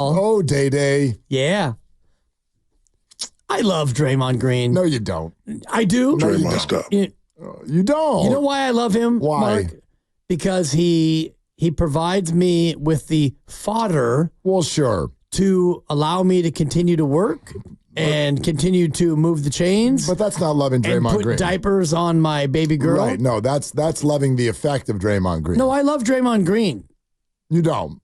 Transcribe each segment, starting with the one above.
Oh, Day-Day. Yeah. I love Draymond Green. No, you don't. I do. No, you Draymond, stop. You don't. You know why I love him, Why? Mark? Because he provides me with the fodder Well, sure. to allow me to continue to work and continue to move the chains. But that's not loving and Draymond put Green. diapers on my baby girl. Right. No, that's loving the effect of Draymond Green. No, I love Draymond Green. You don't.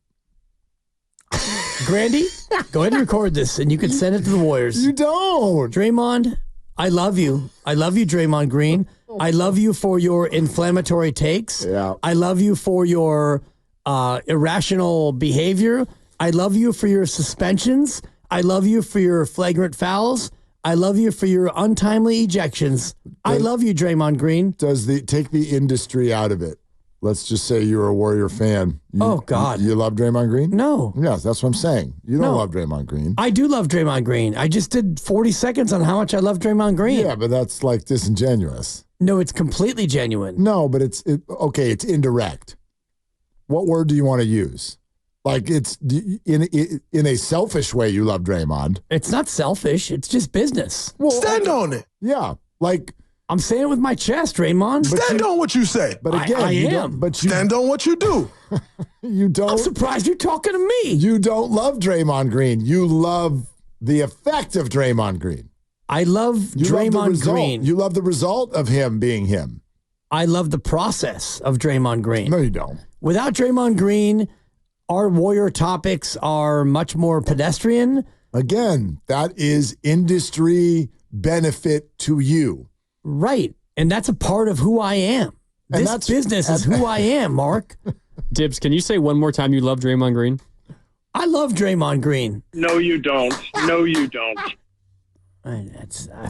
Grandy, go ahead and record this, and you can send it to the Warriors. You don't. Draymond, I love you. I love you, Draymond Green. I love you for your inflammatory takes. Yeah. I love you for your irrational behavior. I love you for your suspensions. I love you for your flagrant fouls. I love you for your untimely ejections. I love you, Draymond Green. Take the industry out of it? Let's just say you're a Warrior fan. Oh, God. You love Draymond Green? No. Yes, that's what I'm saying. You don't love Draymond Green. I do love Draymond Green. I just did 40 seconds on how much I love Draymond Green. Yeah, but that's like disingenuous. No, it's completely genuine. No, but it's indirect. What word do you want to use? Like it's in a selfish way you love Draymond. It's not selfish. It's just business. Well, Stand on it. Yeah, like I'm saying it with my chest, Draymond. Stand on what you say. but again, I you am. don't, but you Stand on what you do. you I'm don't surprised you're talking to me. you don't love Draymond Green. You love the effect of Draymond Green. I love You love the Draymond result. Green. You love the result of him being him. I love the process of Draymond Green. No, you don't. Without Draymond Green, our Warrior topics are much more pedestrian. Again, that is industry benefit to you. Right. And that's a part of who I am. And This that's- business is who I am, Mark. Dibs, can you say one more time you love Draymond Green? I love Draymond Green. No, you don't. No, you don't. I No,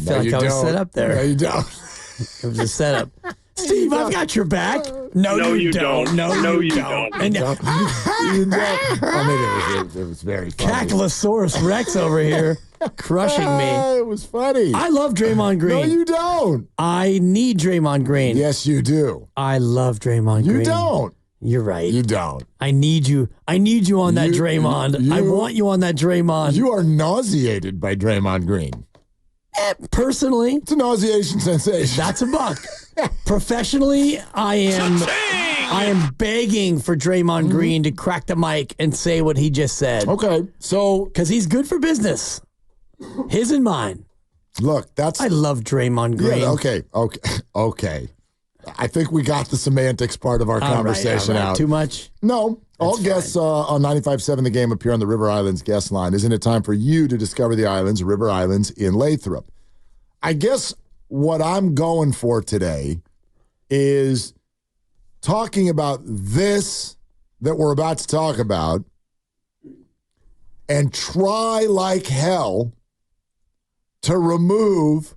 feel like you I was don't. set up there. No, you don't. It was a setup. Steve, I've got your back. No, No, you you don't. don't. No, No, you you don't. don't. And You don't. I mean, it was very funny. Caclosaurus Rex over here crushing me. It was funny. I love Draymond Green. No, you don't. I need Draymond Green. Yes, you do. I love Draymond Green. You don't. You're right. You don't. I need you. I need you on that You- Draymond. I you- want you on that Draymond. You are nauseated by Draymond Green. Personally, It's a nauseation sensation. that's a buck. Professionally, I am begging for Draymond Green to crack the mic and say what he just said. Okay, so Because he's good for business. His and mine. look, that's I love Draymond Green. yeah. Okay. I think we got the semantics part of our All right, conversation all right. out. Too much? No, all guests on 95.7 The Game appear on the River Islands guest line. Isn't it time for you to discover the islands, River Islands in Lathrop? I guess what I'm going for today is talking about this that we're about to talk about and try like hell to remove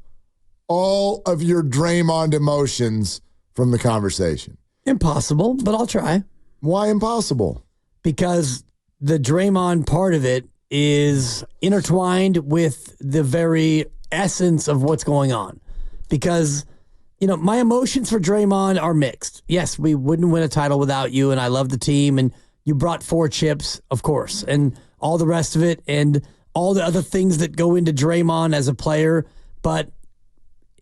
all of your Draymond emotions from the conversation. Impossible, but I'll try. Why impossible? Because the Draymond part of it is intertwined with the very essence of what's going on. Because, my emotions for Draymond are mixed. Yes, we wouldn't win a title without you, and I love the team, and you brought 4 chips, of course, and all the rest of it, and all the other things that go into Draymond as a player. But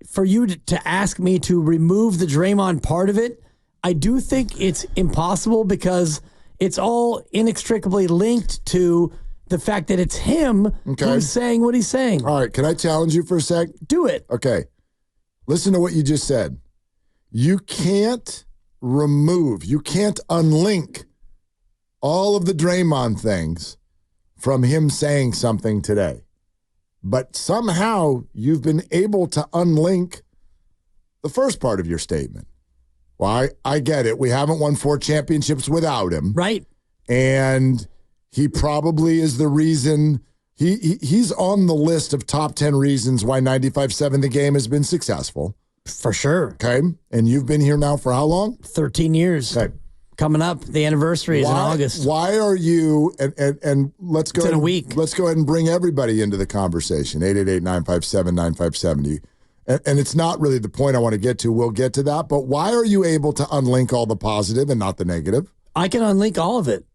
for you to ask me to remove the Draymond part of it, I do think it's impossible because it's all inextricably linked to the fact that it's him who's saying what he's saying. All right, can I challenge you for a sec? Do it. Okay. Listen to what you just said. You can't unlink all of the Draymond things from him saying something today. But somehow you've been able to unlink the first part of your statement. Well, I get it. We haven't won 4 championships without him. Right. And he probably is the reason he's on the list of top 10 reasons why 95.7 The Game has been successful. For sure. Okay. And you've been here now for how long? 13 years. Okay. Coming up. The anniversary is in August. Why are you, and let's go It's in ahead, a week. Let's go ahead and bring everybody into the conversation. 888-957-9570. And it's not really the point I want to get to. We'll get to that. But why are you able to unlink all the positive and not the negative? I can unlink all of it.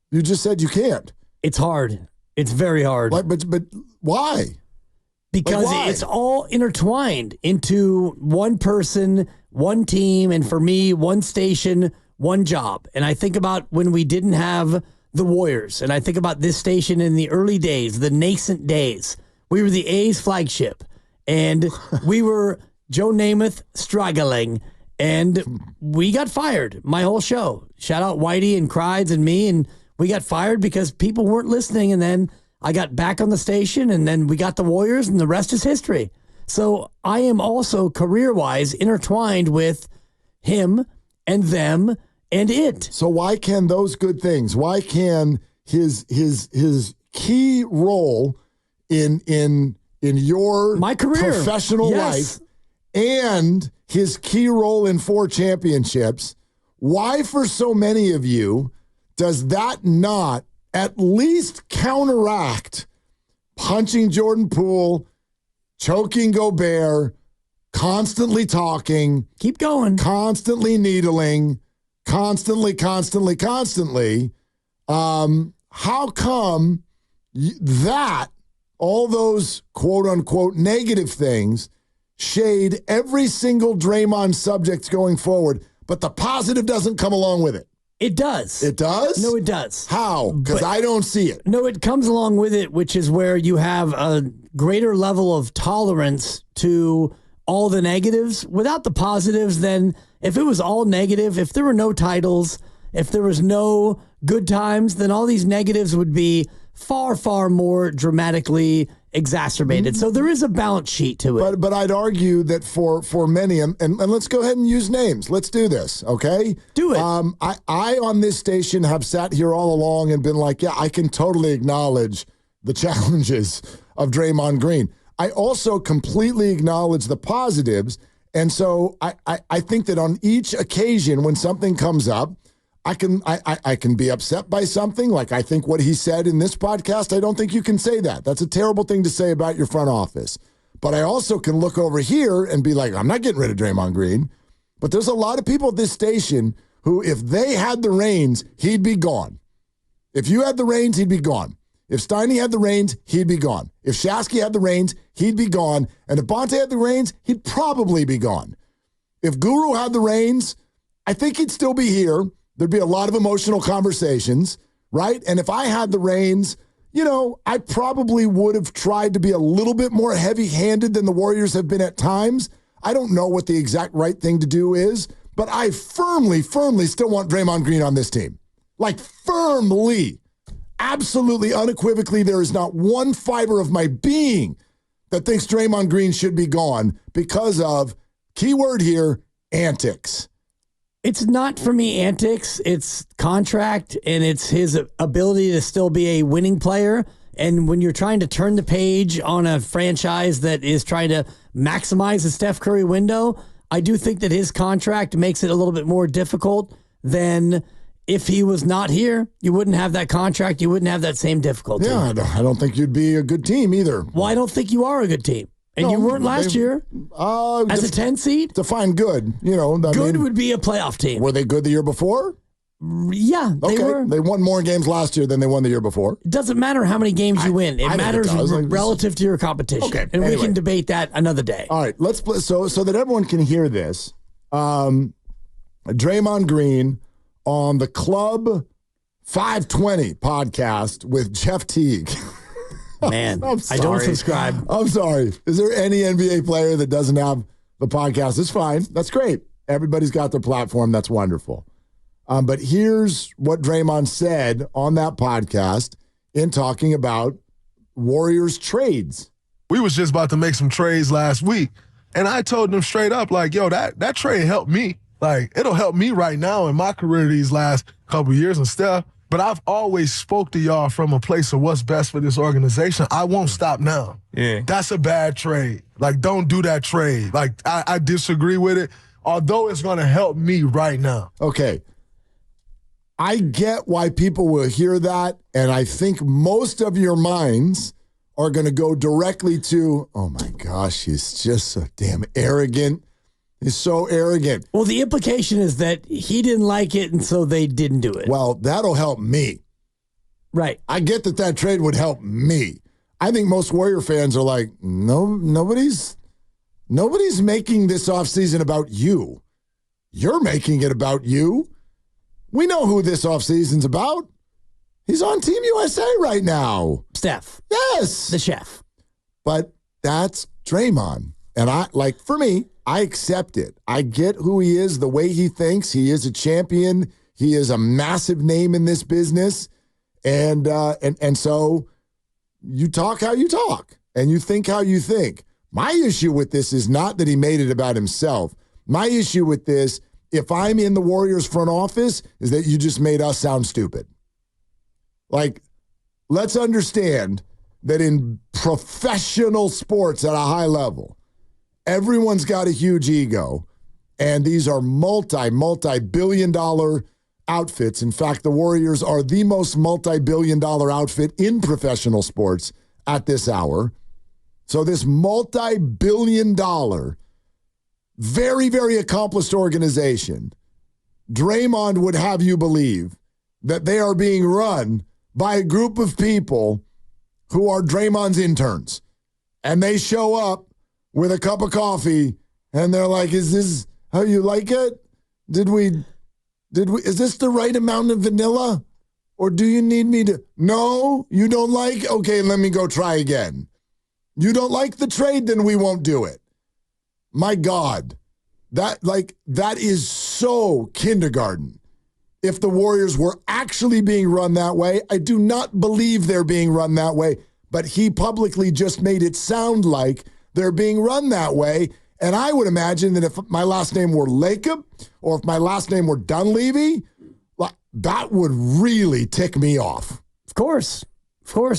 You just said you can't. It's hard. It's very hard. But why? Because why? it's all intertwined into one person, one team, and for me, one station, one job. And I think about when we didn't have the Warriors, and I think about this station in the early days, the nascent days. We were the A's flagship, and we were Joe Namath struggling, and we got fired. My whole show. Shout out Whitey and Crides and me, and we got fired because people weren't listening, and then I got back on the station, and then we got the Warriors, and the rest is history. So I am also career-wise intertwined with him and them and it. So why can those good things? Why can his key role in your my career, professional life and his key role in 4 championships? Why, for so many of you, does that not at least counteract punching Jordan Poole, choking Gobert, constantly talking, keep going, constantly needling, constantly? How come that all those quote unquote negative things shade every single Draymond subject going forward, but the positive doesn't come along with it? It does. It does? No, it does. How? Because I don't see it. No, it comes along with it, which is where you have a greater level of tolerance to all the negatives. Without the positives, then if it was all negative, if there were no titles, if there was no good times, then all these negatives would be far, far more dramatically exacerbated. So there is a balance sheet to it. But I'd argue that for many, and let's go ahead and use names. Let's do this, okay? Do it. I on this station have sat here all along and been like, yeah, I can totally acknowledge the challenges of Draymond Green. I also completely acknowledge the positives. And so I think that on each occasion when something comes up, I can be upset by something. Like I think what he said in this podcast, I don't think you can say that. That's a terrible thing to say about your front office. But I also can look over here and be like, I'm not getting rid of Draymond Green. But there's a lot of people at this station who, if they had the reins, he'd be gone. If you had the reins, he'd be gone. If Steiny had the reins, he'd be gone. If Shasky had the reins, he'd be gone. And if Bonte had the reins, he'd probably be gone. If Guru had the reins, I think he'd still be here. There'd be a lot of emotional conversations, right? And if I had the reins, I probably would have tried to be a little bit more heavy-handed than the Warriors have been at times. I don't know what the exact right thing to do is, but I firmly still want Draymond Green on this team. Like, firmly, absolutely, unequivocally, there is not one fiber of my being that thinks Draymond Green should be gone because of, keyword here, antics. It's not for me antics. It's contract, and it's his ability to still be a winning player. And when you're trying to turn the page on a franchise that is trying to maximize the Steph Curry window, I do think that his contract makes it a little bit more difficult than if he was not here. You wouldn't have that contract. You wouldn't have that same difficulty. Yeah, I don't think you'd be a good team either. Well, I don't think you are a good team. And you weren't last year as a 10 seed? Define good. Good would be a playoff team. Were they good the year before? Yeah, they were. They won more games last year than they won the year before. It doesn't matter how many games you win. It matters relative to your competition. Okay, and we can debate that another day. All right, let's play so that everyone can hear this. Draymond Green on the Club 520 podcast with Jeff Teague. Man, I don't subscribe. I'm sorry. Is there any NBA player that doesn't have the podcast? It's fine. That's great. Everybody's got their platform. That's wonderful. But here's what Draymond said on that podcast in talking about Warriors trades. We was just about to make some trades last week, and I told them straight up, like, yo, that trade helped me. Like, it'll help me right now in my career these last couple years and stuff. But I've always spoke to y'all from a place of what's best for this organization. I won't stop now. Yeah. That's a bad trade. Like, don't do that trade. Like, I disagree with it, although it's going to help me right now. Okay. I get why people will hear that, and I think most of your minds are going to go directly to, oh my gosh, he's just so damn arrogant. He's so arrogant. Well, the implication is that he didn't like it, and so they didn't do it. Well, that'll help me. Right. I get that trade would help me. I think most Warrior fans are like, no, nobody's making this offseason about you. You're making it about you. We know who this offseason's about. He's on Team USA right now. Steph. Yes. The chef. But that's Draymond. And for me, I accept it. I get who he is, the way he thinks. He is a champion. He is a massive name in this business. And so you talk how you talk and you think how you think. My issue with this is not that he made it about himself. My issue with this, if I'm in the Warriors front office, is that you just made us sound stupid. Let's understand that in professional sports at a high level, everyone's got a huge ego, and these are multi-billion-dollar outfits. In fact, the Warriors are the most multi-billion-dollar outfit in professional sports at this hour. So this multi-billion-dollar, very, very accomplished organization, Draymond would have you believe that they are being run by a group of people who are Draymond's interns. And they show up with a cup of coffee, and they're like, is this how you like it? Is this the right amount of vanilla? Or do you need me to? No, you don't like? Okay, let me go try again. You don't like the trade, then we won't do it. My God, that is so kindergarten. If the Warriors were actually being run that way, I do not believe they're being run that way, but he publicly just made it sound like they're being run that way. And I would imagine that if my last name were Lacob or if my last name were Dunleavy, that would really tick me off. Of course,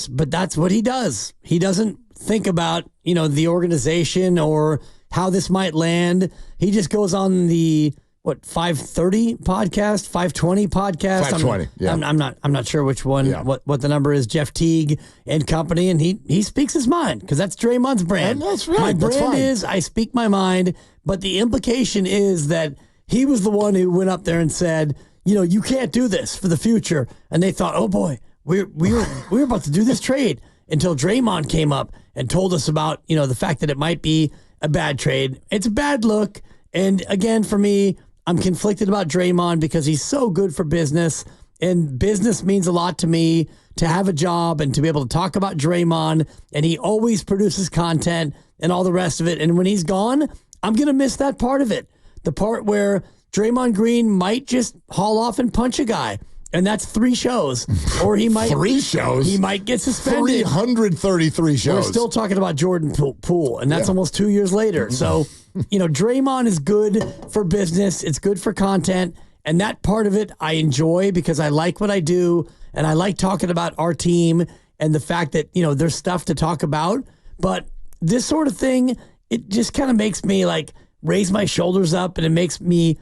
but that's what he does. He doesn't think about, the organization or how this might land. He just goes on the 530 podcast, 520 podcast. 520. I'm not sure which one. Yeah. What the number is. Jeff Teague and company, and he speaks his mind because that's Draymond's brand. And that's right. My that's brand fine. is I speak my mind, but the implication is that he was the one who went up there and said, you can't do this for the future. And they thought, oh boy, we're about to do this trade until Draymond came up and told us about the fact that it might be a bad trade. It's a bad look, and again for me, I'm conflicted about Draymond because he's so good for business, and business means a lot to me to have a job and to be able to talk about Draymond, and he always produces content and all the rest of it. And when he's gone, I'm going to miss that part of it. The part where Draymond Green might just haul off and punch a guy, and that's 3 shows. Or he might 3 shows. He might get suspended. 333 shows. We're still talking about Jordan Poole, and that's almost 2 years later. So, Draymond is good for business. It's good for content. And that part of it I enjoy because I like what I do, and I like talking about our team and the fact that, there's stuff to talk about. But this sort of thing, it just kind of makes me raise my shoulders up, and it makes me,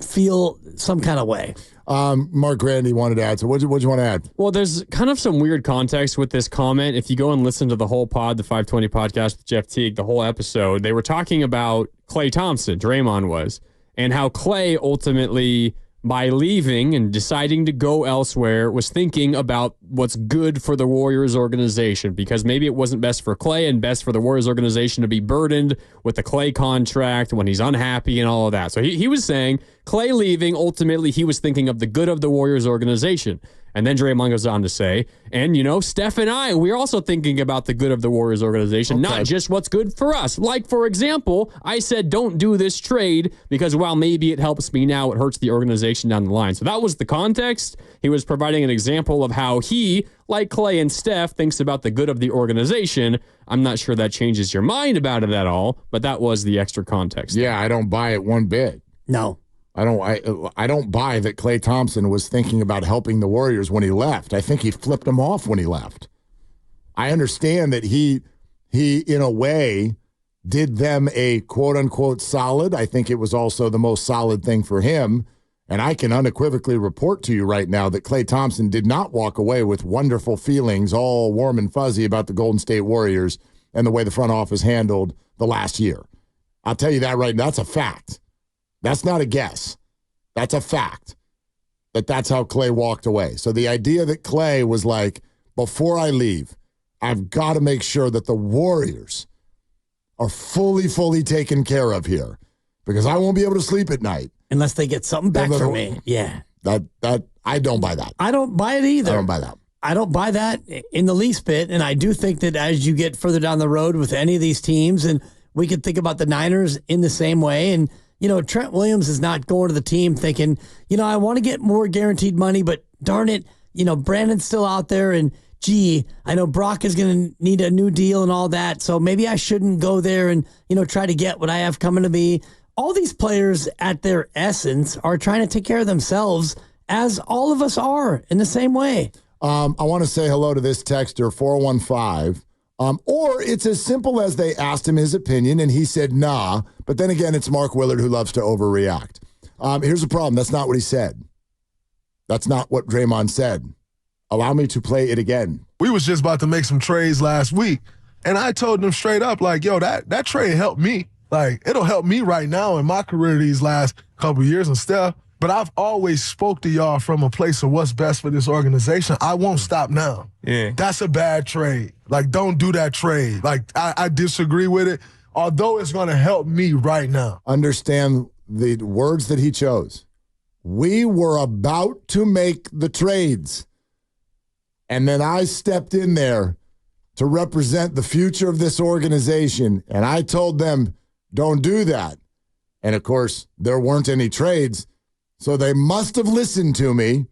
feel some kind of way. Mark Grandy wanted to add. So what'd you want to add? Well, there's kind of some weird context with this comment. If you go and listen to the whole pod, the 520 podcast with Jeff Teague, the whole episode, they were talking about Klay Thompson, Draymond was, and how Klay ultimately, by leaving and deciding to go elsewhere, was thinking about what's good for the Warriors organization, because maybe it wasn't best for Klay and best for the Warriors organization to be burdened with the Klay contract when he's unhappy and all of that. So he was saying Klay leaving, ultimately he was thinking of the good of the Warriors organization. And then Draymond goes on to say, and Steph and I, we're also thinking about the good of the Warriors organization, not just what's good for us. Like, for example, I said, don't do this trade because while maybe it helps me now, it hurts the organization down the line. So that was the context. He was providing an example of how he, like Klay and Steph, thinks about the good of the organization. I'm not sure that changes your mind about it at all, but that was the extra context. Yeah, I don't buy it one bit. No. I don't buy that Klay Thompson was thinking about helping the Warriors when he left. I think he flipped them off when he left. I understand that he in a way did them a quote unquote solid. I think it was also the most solid thing for him. And I can unequivocally report to you right now that Klay Thompson did not walk away with wonderful feelings, all warm and fuzzy about the Golden State Warriors and the way the front office handled the last year. I'll tell you that right now. That's a fact. That's not a guess. That's a fact. that's how Clay walked away. So the idea that Clay was like, before I leave, I've got to make sure that the Warriors are fully taken care of here because I won't be able to sleep at night. Unless they get something back from me. Yeah. That I don't buy that. I don't buy it either. I don't buy that. I don't buy that in the least bit. And I do think that as you get further down the road with any of these teams, and we could think about the Niners in the same way. And, Trent Williams is not going to the team thinking, I want to get more guaranteed money, but darn it, Brandon's still out there. And, gee, I know Brock is going to need a new deal and all that. So maybe I shouldn't go there and, try to get what I have coming to me. All these players at their essence are trying to take care of themselves, as all of us are in the same way. I want to say hello to this texter, 415. Or it's as simple as they asked him his opinion and he said, nah. But then again, it's Mark Willard who loves to overreact. Here's the problem. That's not what he said. That's not what Draymond said. Allow me to play it again. We was just about to make some trades last week, and I told them straight up, like, yo, that trade helped me. Like, it'll help me right now in my career these last couple years and stuff. But I've always spoke to y'all from a place of what's best for this organization. I won't stop now. Yeah. That's a bad trade. Like, don't do that trade. Like, I disagree with it, although it's going to help me right now. Understand the words that he chose. We were about to make the trades. And then I stepped in there to represent the future of this organization. And I told them, don't do that. And, of course, there weren't any trades. So they must have listened to me.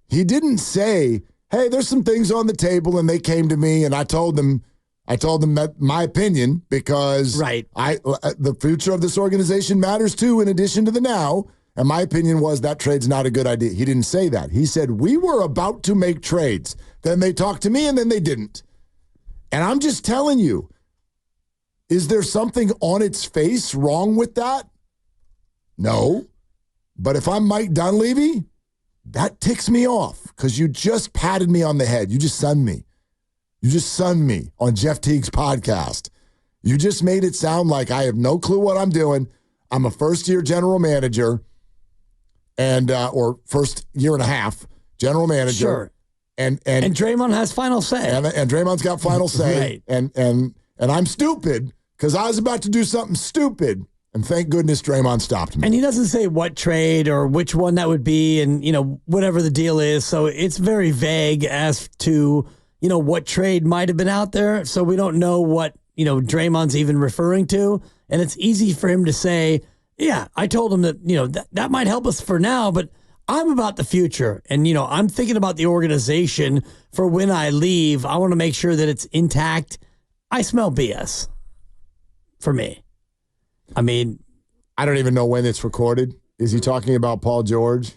He didn't say, hey, there's some things on the table, and they came to me, and I told them that my opinion, because the future of this organization matters too, in addition to the now. And my opinion was that trade's not a good idea. He didn't say that. He said, we were about to make trades. Then they talked to me, and then they didn't. And I'm just telling you, is there something on its face wrong with that? No. But if I'm Mike Dunleavy, that ticks me off because you just patted me on the head. You just sunned me. You just sunned me on Jeff Teague's podcast. You just made it sound like I have no clue what I'm doing. I'm a first-year general manager and or first year and a half general manager. Sure. And Draymond has final say. And Draymond's got final say. Right. And I'm stupid because I was about to do something stupid. And thank goodness Draymond stopped me. And he doesn't say what trade or which one that would be and, whatever the deal is. So it's very vague as to, what trade might have been out there. So we don't know what, Draymond's even referring to. And it's easy for him to say, yeah, I told him that, that might help us for now, but I'm about the future. And, I'm thinking about the organization for when I leave. I want to make sure that it's intact. I smell BS for me. I mean, I don't even know when it's recorded. Is he talking about Paul George?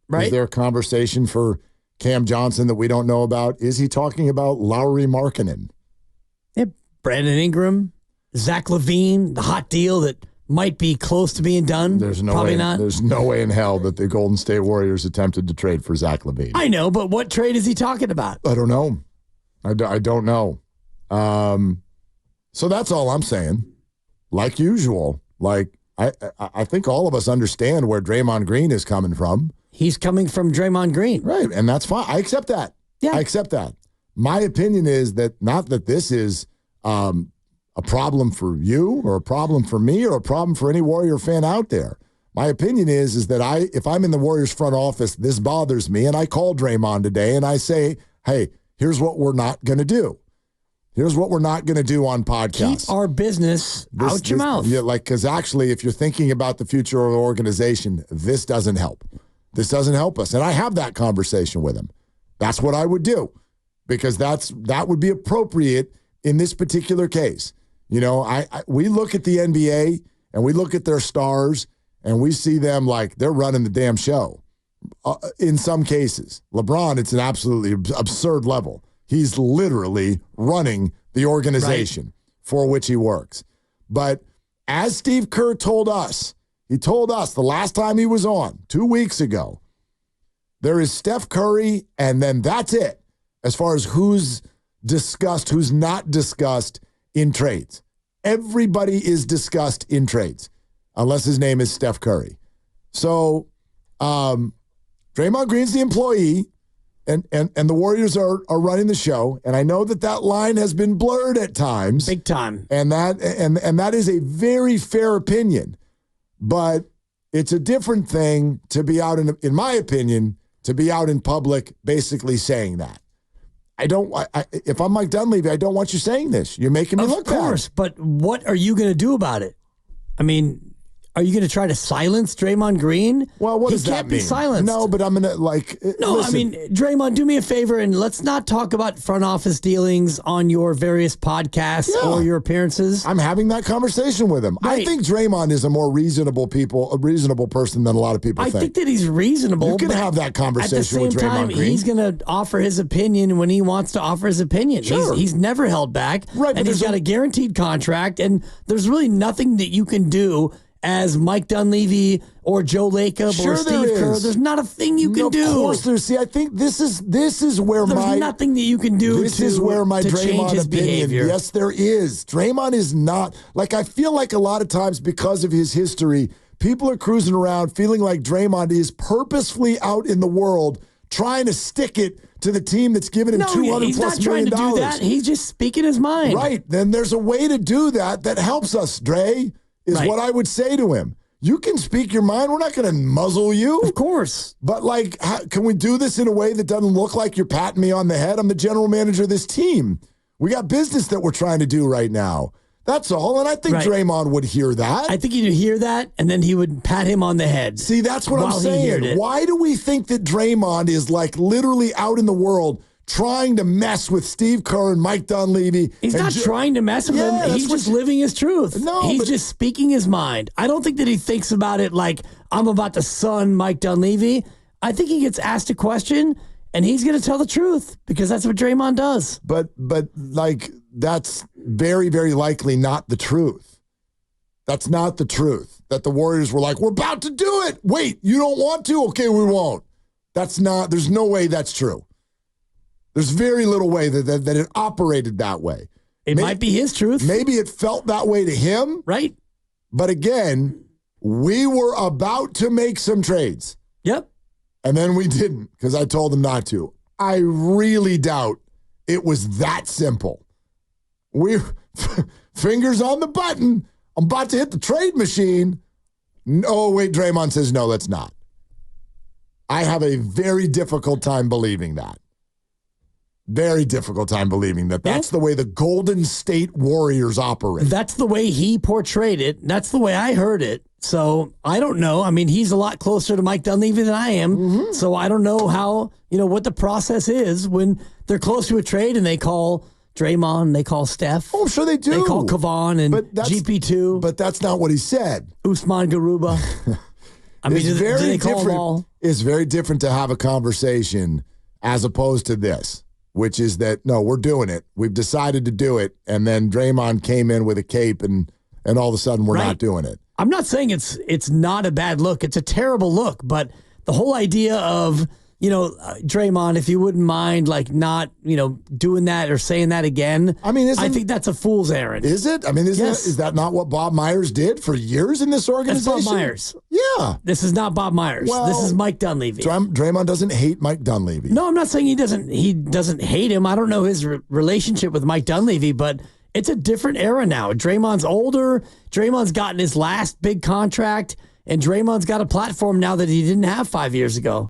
Right. Is there a conversation for Cam Johnson that we don't know about? Is he talking about Lauri Markkanen? Yeah, Brandon Ingram, Zach LaVine, the hot deal that might be close to being done. There's no Probably way, not. There's no way in hell that the Golden State Warriors attempted to trade for Zach LaVine. I know, but what trade is he talking about? I don't know. I don't know. So that's all I'm saying. Like usual. Like, I think all of us understand where Draymond Green is coming from. He's coming from Draymond Green. Right, and that's fine. I accept that. Yeah. I accept that. My opinion is that not that this is a problem for you or a problem for me or a problem for any Warrior fan out there. My opinion is that if I'm in the Warriors front office, this bothers me, and I call Draymond today and I say, hey, here's what we're not going to do. Here's what we're not going to do on podcasts. Keep our business out your mouth. Yeah, because actually, if you're thinking about the future of the organization, this doesn't help. This doesn't help us. And I have that conversation with him. That's what I would do because that would be appropriate in this particular case. We look at the NBA and we look at their stars and we see them like they're running the damn show. In some cases, LeBron, it's an absolutely absurd level. He's literally running the organization for which he works. But as Steve Kerr told us, he told us the last time he was on 2 weeks ago, there is Steph Curry, and then that's it as far as who's discussed, who's not discussed in trades. Everybody is discussed in trades, unless his name is Steph Curry. So Draymond Green's the employee, and the Warriors are running the show. And I know that line has been blurred at times. Big time. And that is a very fair opinion. But it's a different thing to be out in my opinion, to be out in public basically saying that. If I'm Mike Dunleavy, I don't want you saying this. You're making me look bad. Of course, but what are you going to do about it? I mean, are you going to try to silence Draymond Green? Well, what does that mean? He can't be silenced. No, but I'm going to No, listen. I mean, Draymond, do me a favor and let's not talk about front office dealings on your various podcasts or your appearances. I'm having that conversation with him. Right. I think Draymond is a more reasonable person than a lot of people think. I think that he's reasonable. You can have that conversation with Draymond Green. At the same time, he's going to offer his opinion when he wants to offer his opinion. Sure. He's never held back. Right, and he's got a guaranteed contract, and there's really nothing that you can do as Mike Dunleavy or Joe Lacob or Steve Kerr. There's not a thing you can do. Of course there's. See, I think this is where there's nothing that you can do this is where my to Draymond change his opinion. behavior. Yes, there is. Draymond is not, like, I feel like a lot of times because of his history, people are cruising around feeling like Draymond is purposefully out in the world trying to stick it to the team that's given him $200+ million. He's not trying to do that. He's just speaking his mind. Right. Then there's a way to do that helps us, Dre. Is what I would say to him. You can speak your mind. We're not going to muzzle you. Of course. But, can we do this in a way that doesn't look like you're patting me on the head? I'm the general manager of this team. We got business that we're trying to do right now. That's all. And I think Draymond would hear that. I think he'd hear that, and then he would pat him on the head. See, that's what I'm saying. Why do we think that Draymond is, literally out in the world trying to mess with Steve Kerr and Mike Dunleavy? He's not trying to mess with him. He's just living his truth. He's just speaking his mind. I don't think that he thinks about it like, I'm about to son Mike Dunleavy. I think he gets asked a question, and he's going to tell the truth because that's what Draymond does. But that's very, very likely not the truth. That's not the truth. That the Warriors were like, we're about to do it. Wait, you don't want to? Okay, we won't. There's no way that's true. There's very little way that it operated that way. It might be his truth. Maybe it felt that way to him. Right. But again, we were about to make some trades. Yep. And then we didn't because I told them not to. I really doubt it was that simple. Fingers on the button. I'm about to hit the trade machine. Oh, wait, Draymond says, no, let's not. I have a very difficult time believing that. Very difficult time believing that that's the way the Golden State Warriors operate. That's the way he portrayed it. That's the way I heard it. So I don't know. I mean, he's a lot closer to Mike Dunleavy than I am. Mm-hmm. So I don't know how, what the process is when they're close to a trade and they call Draymond, they call Steph. Oh, I'm sure they do. They call Kavan and GP2. But that's not what he said. Usman Garuba. I mean, do they call them all? It's very different to have a conversation as opposed to this, which is that, no, we're doing it. We've decided to do it. And then Draymond came in with a cape and all of a sudden we're not doing it. I'm not saying it's not a bad look. It's a terrible look. But the whole idea of, Draymond, if you wouldn't mind, not, doing that or saying that again. I mean, I think that's a fool's errand. Is it? I mean, is that not what Bob Myers did for years in this organization? That's Bob Myers. Yeah. This is not Bob Myers. Well, this is Mike Dunleavy. Draymond doesn't hate Mike Dunleavy. No, I'm not saying he doesn't hate him. I don't know his relationship with Mike Dunleavy, but it's a different era now. Draymond's older. Draymond's gotten his last big contract, and Draymond's got a platform now that he didn't have 5 years ago.